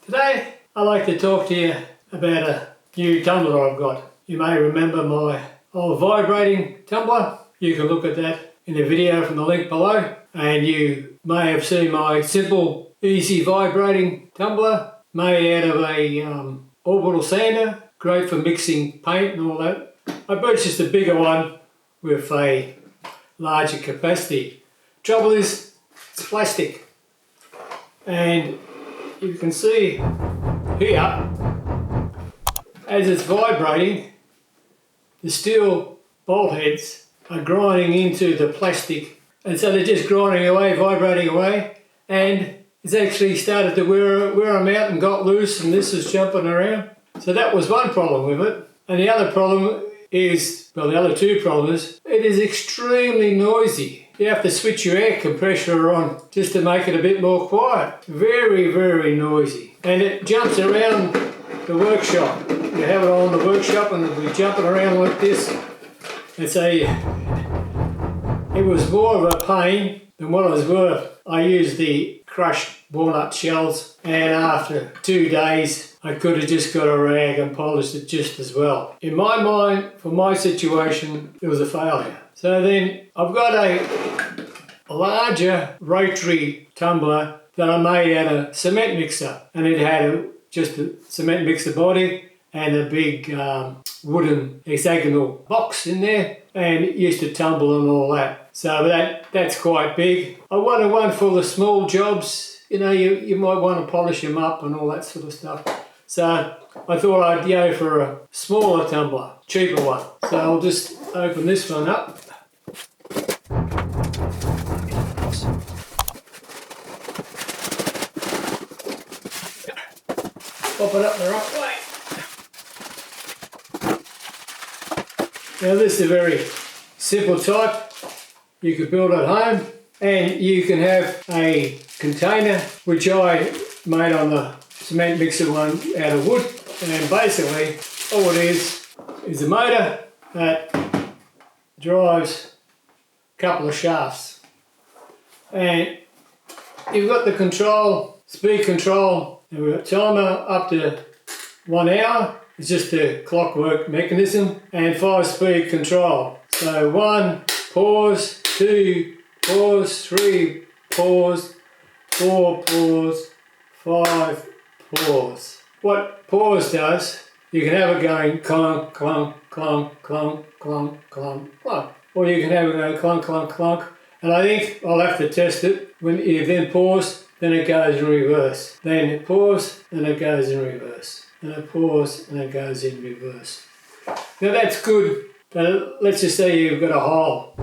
Today I'd like to talk to you about a new tumbler I've got. You may remember my old vibrating tumbler. You can look at that in the video from the link below, and you may have seen my simple, easy vibrating tumbler made out of a orbital sander, great for mixing paint and all that. I purchased a bigger one with a larger capacity. Trouble is, it's plastic, and you can see here, as it's vibrating, the steel bolt heads are grinding into the plastic, and so they're just grinding away, vibrating away, and it's actually started to wear them out and got loose, and this is jumping around. So that was one problem with it. And the other problem is, well, the other two problems, it is extremely noisy. You have to switch your air compressor on just to make it a bit more quiet. Very, very noisy. And it jumps around the workshop. You have it on the workshop and it'll be jumping around like this. And so it was more of a pain than what it was worth. I used the crushed walnut shells, and after 2 days I could have just got a rag and polished it just as well. In my mind, for my situation, it was a failure. So then I've got a larger rotary tumbler that I made out of cement mixer, and it had just a cement mixer body and a big wooden hexagonal box in there, and it used to tumble and all that. So that's quite big. I wanted one for the small jobs. You know, you might want to polish them up and all that sort of stuff. So I thought I'd go for a smaller tumbler, cheaper one. So I'll just open this one up. Pop it up the right way. Now this is a very simple type. You could build at home, and you can have a container, which I made on the cement mixer one out of wood. And basically all it is a motor that drives a couple of shafts. And you've got the control, speed control, and we've got timer up to 1 hour. It's just a clockwork mechanism, and 5-speed control. So 1, pause, 2, pause, 3, pause, 4, pause, 5, pause. What pause does, you can have it going clunk, clunk, clunk, clunk, clunk, clunk, clunk. Or you can have it going clunk, clunk, clunk. And I think I'll have to test it. When you then pause, then it goes in reverse. Then it pause, then it goes in reverse. Then it pause, and it goes in reverse. Now that's good, but let's just say you've got a hole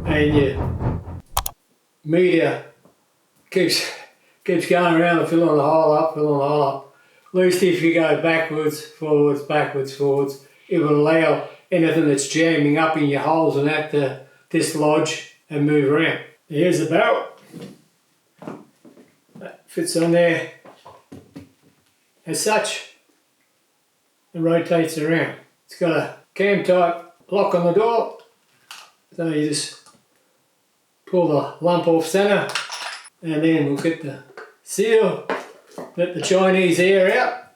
and your meter keeps going around and filling the hole up, filling the hole up. At least if you go backwards, forwards, backwards, forwards, it will allow anything that's jamming up in your holes and that to dislodge and move around. Here's the barrel. That fits on there as such and rotates around. It's got a cam type lock on the door, so you just pull the lump off centre, and then we'll get the seal, let the Chinese air out,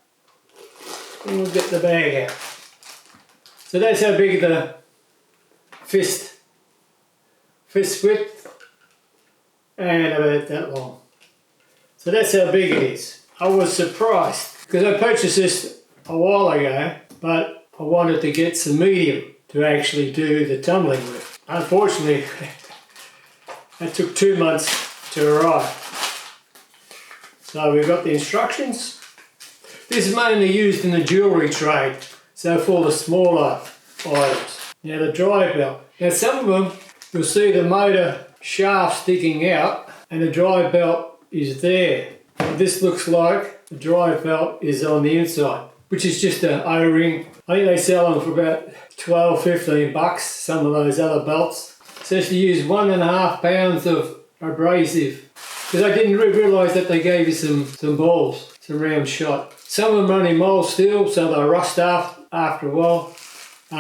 and we'll get the bag out. So that's how big the fist width, and about that long. So that's how big it is. I was surprised because I purchased this a while ago, but I wanted to get some medium to actually do the tumbling with. Unfortunately, it took 2 months to arrive. So we've got the instructions. This is mainly used in the jewellery trade, so for the smaller items. Now the drive belt. Now some of them, you'll see the motor shaft sticking out and the drive belt is there. Now this looks like the drive belt is on the inside, which is just an O-ring. I think they sell them for about 12, 15 bucks, some of those other belts. So if you use 1.5 pounds of abrasive, because I didn't realise that they gave you some balls, some round shot. Some of them run in mild steel, so they'll rust after a while.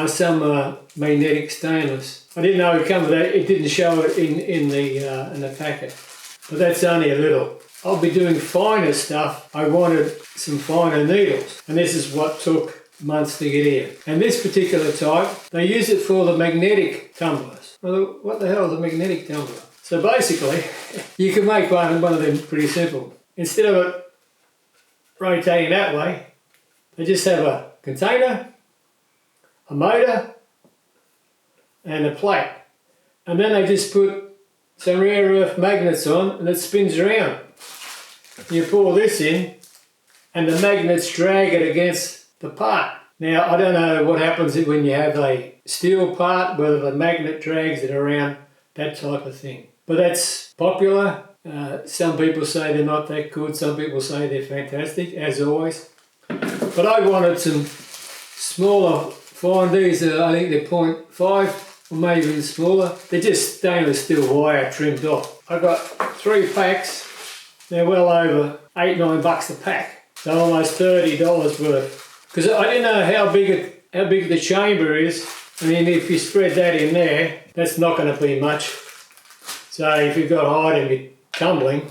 Some are magnetic stainless. I didn't know it come with that. It didn't show it in the packet, but that's only a little. I'll be doing finer stuff, I wanted some finer needles. And this is what took months to get here. And this particular type, they use it for the magnetic tumblers. Well, what the hell is a magnetic tumbler? So basically, you can make one of them pretty simple. Instead of it rotating that way, they just have a container, a motor, and a plate. And then they just put some rare earth magnets on and it spins around. You pour this in and the magnets drag it against the part. Now, I don't know what happens when you have a steel part, whether the magnet drags it around, that type of thing. But that's popular. Some people say they're not that good, some people say they're fantastic, as always. But I wanted some smaller, fine, these are, I think they're 0.5 or maybe even smaller. They're just stainless steel wire trimmed off. I got 3 packs. They're well over $8-9 a pack. So almost $30 worth. Because I didn't know how big the chamber is. I mean, if you spread that in there, that's not going to be much. So if you've got height and you're tumbling,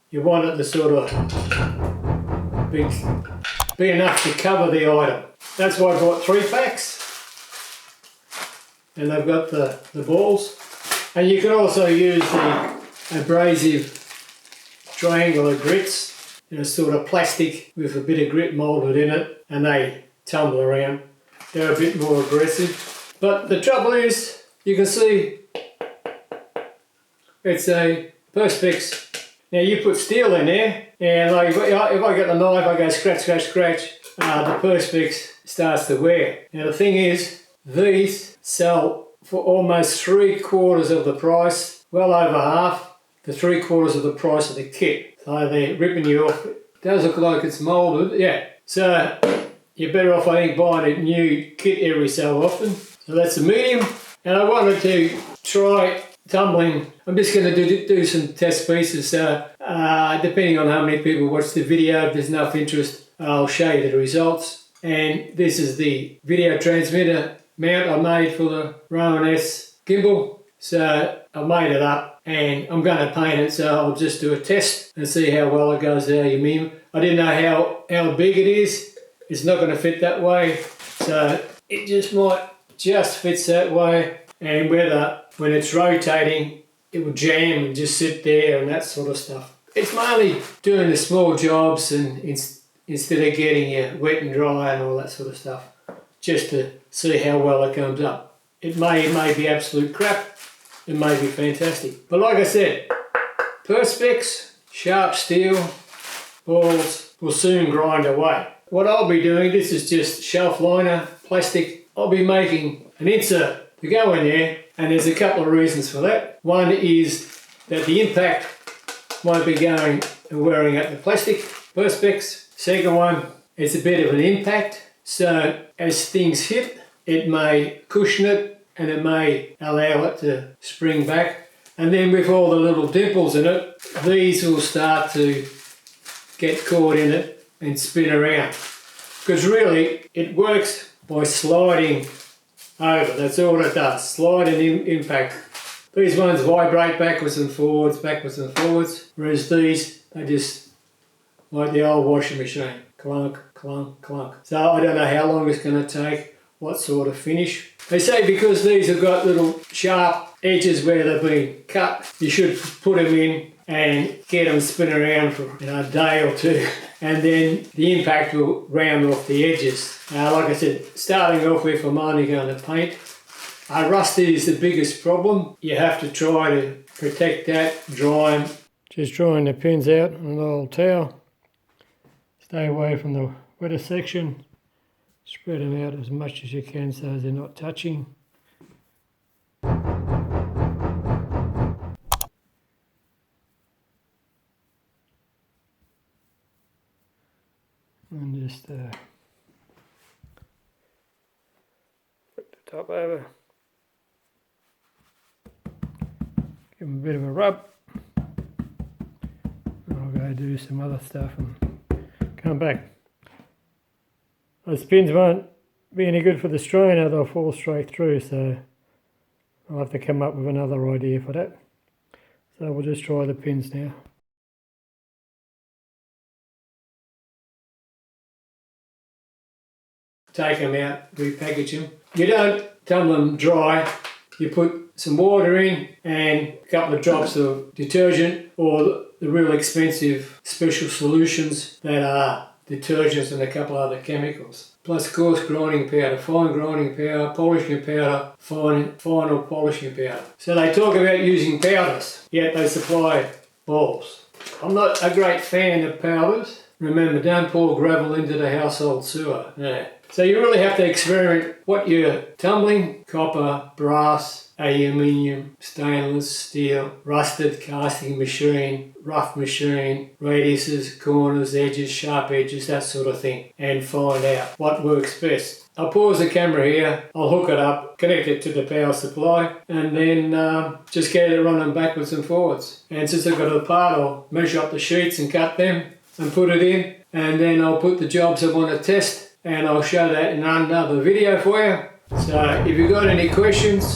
you want it to sort of be enough to cover the item. That's why I bought 3 packs. And they've got the balls. And you can also use the abrasive triangular grits. You know, sort of plastic with a bit of grit moulded in it, and they tumble around. They're a bit more aggressive. But the trouble is, you can see it's a Perspex. Now you put steel in there, and like if I get the knife, I go scratch, scratch, scratch, the Perspex starts to wear. Now the thing is, these sell for almost 3/4 of the price, well over half, the 3/4 of the price of the kit. So they're ripping you off. It does look like it's moulded, yeah. So you're better off, I think, buying a new kit every so often. So that's the medium. And I wanted to try tumbling. I'm just going to do some test pieces. Depending on how many people watch the video, if there's enough interest, I'll show you the results. And this is the video transmitter mount I made for the Rowan S gimbal. So I made it up. And I'm going to paint it, so I'll just do a test and see how well it goes to aluminium. I didn't know how big it is. It's not going to fit that way, so it just fits that way. And whether when it's rotating, it will jam and just sit there and that sort of stuff. It's mainly doing the small jobs and instead of getting you wet and dry and all that sort of stuff, just to see how well it comes up. It may be absolute crap. It may be fantastic. But like I said, Perspex, sharp steel, balls will soon grind away. What I'll be doing, this is just shelf liner, plastic. I'll be making an insert to go in there, and there's a couple of reasons for that. One is that the impact won't be going and wearing at the plastic Perspex. Second one, it's a bit of an impact. So as things hit, it may cushion it, and it may allow it to spring back. And then with all the little dimples in it, these will start to get caught in it and spin around. Because really, it works by sliding over. That's all it does, slide and impact. These ones vibrate backwards and forwards, whereas these, they just, like the old washing machine, clunk, clunk, clunk. So I don't know how long it's going to take, what sort of finish. They say because these have got little sharp edges where they've been cut, you should put them in and get them spin around for a day or two, and then the impact will round off the edges. Like I said, starting off with, I'm only going to paint. Rust is the biggest problem. You have to try to protect that, dry them. Just drying the pins out on an old towel. Stay away from the wetter section. Spread them out as much as you can so they're not touching. And just flip the top over. Give them a bit of a rub. And I'll go do some other stuff and come back. Those pins won't be any good for the strainer, they'll fall straight through, so I'll have to come up with another idea for that. So we'll just try the pins now. take them out, repackage them. You don't tumble them dry. You put some water in and a couple of drops of detergent or the real expensive special solutions that are detergents and a couple other chemicals. Plus coarse grinding powder, fine grinding powder, polishing powder, final polishing powder. So they talk about using powders, yet they supply balls. I'm not a great fan of powders. Remember, don't pour gravel into the household sewer. Yeah. So you really have to experiment what you're tumbling: copper, brass, aluminium, stainless, steel, rusted, casting machine, rough machine, radiuses, corners, edges, sharp edges, that sort of thing, and find out what works best. I'll pause the camera here, I'll hook it up, connect it to the power supply, and then just get it running backwards and forwards. And since I've got a part, I'll measure up the sheets and cut them and put it in, and then I'll put the jobs I want to test, and I'll show that in another video for you. So if you've got any questions,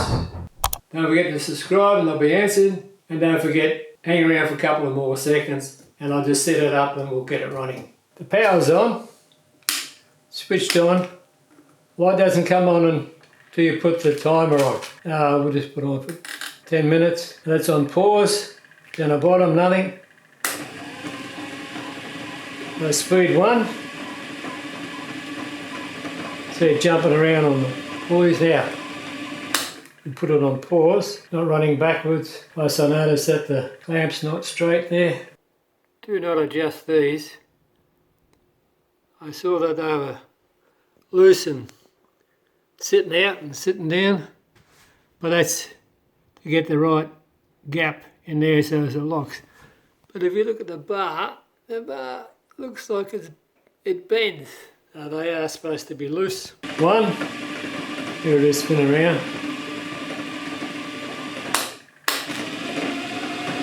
don't forget to subscribe and they'll be answered. And don't forget, hang around for a couple of more seconds and I'll just set it up and we'll get it running. The power's on, switched on. Light doesn't come on until you put the timer on. We'll just put on for 10 minutes. That's on pause. Down the bottom, nothing. No speed 1. See it jumping around on the pulleys now. You put it on pause, not running backwards. Plus I noticed that the clamp's not straight there. Do not adjust these. I saw that they were loose and sitting out and sitting down, but that's to get the right gap in there so it locks. But if you look at the bar looks like it bends. They are supposed to be loose. 1, here it is, spin around.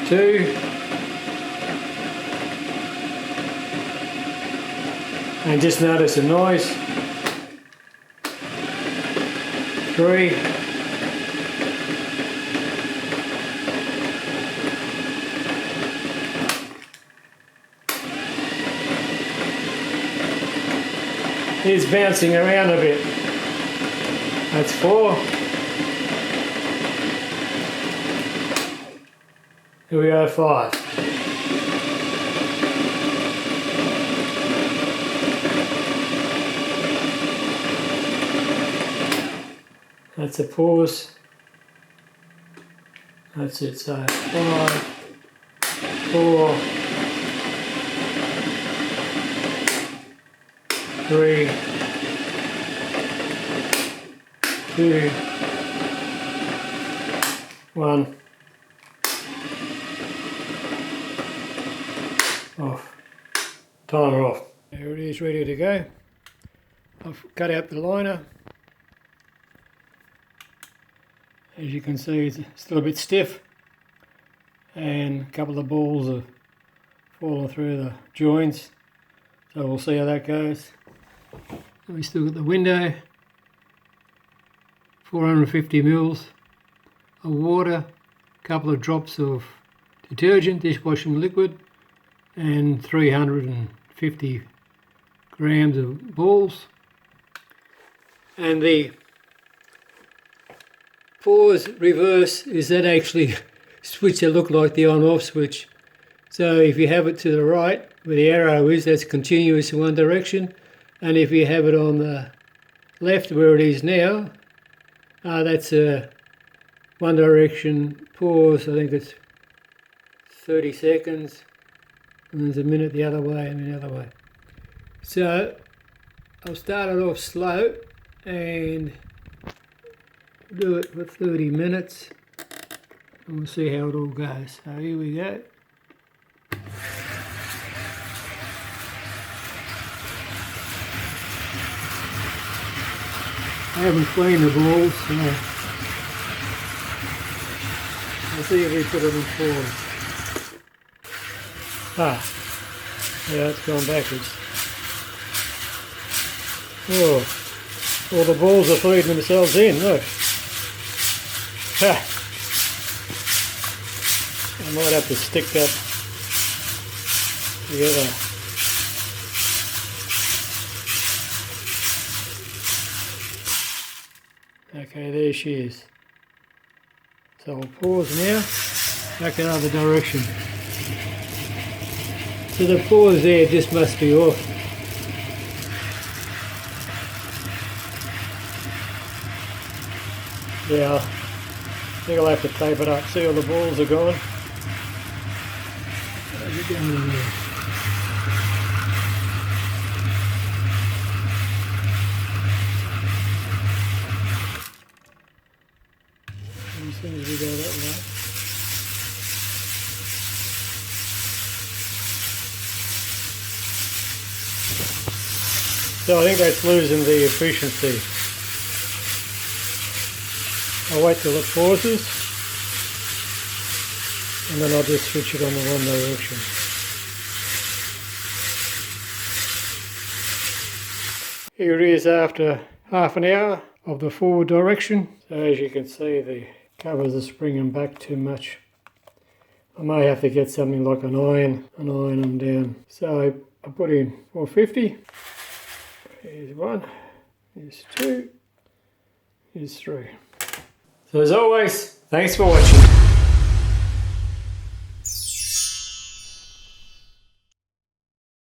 2, and just notice the noise. 3, 4. It's bouncing around a bit. That's 4. Here we go, 5. That's a pause. That's it, so 5, 4, 3, 2, 1. Off. Timer off. There it is, ready to go. I've cut out the liner. As you can see, it's still a bit stiff, and a couple of balls have fallen through the joints, so we'll see how that goes. We still got the window, 450 mils of water, a couple of drops of detergent, dishwashing liquid, and 350 grams of balls. And the pause reverse is that actually switch that look like the on-off switch. So if you have it to the right where the arrow is, that's continuous in one direction, and if you have it on the left where it is now, that's a one direction pause. I think it's 30 seconds, and there's a minute the other way and the other way. So I'll start it off slow and do it for 30 minutes and we'll see how it all goes. So here we go. I haven't cleaned the balls, so I'll see if we put it in forward. Yeah, it's gone backwards. Oh, all the balls are feeding themselves in, look. I might have to stick that together. Okay, there she is. So I'll pause now, back the other direction. So the pause there just must be off. Yeah, I think I'll have to tape it up, see all the balls are gone. How's it going in there? As soon as we go that way. So I think that's losing the efficiency. I'll wait till it pauses and then I'll just switch it on the one direction. Here it is after half an hour of the forward direction. So as you can see, the covers are springing back too much. I may have to get something like an iron and iron them down. So I put in 450. Here's one, here's two, here's three. So as always, thanks for watching.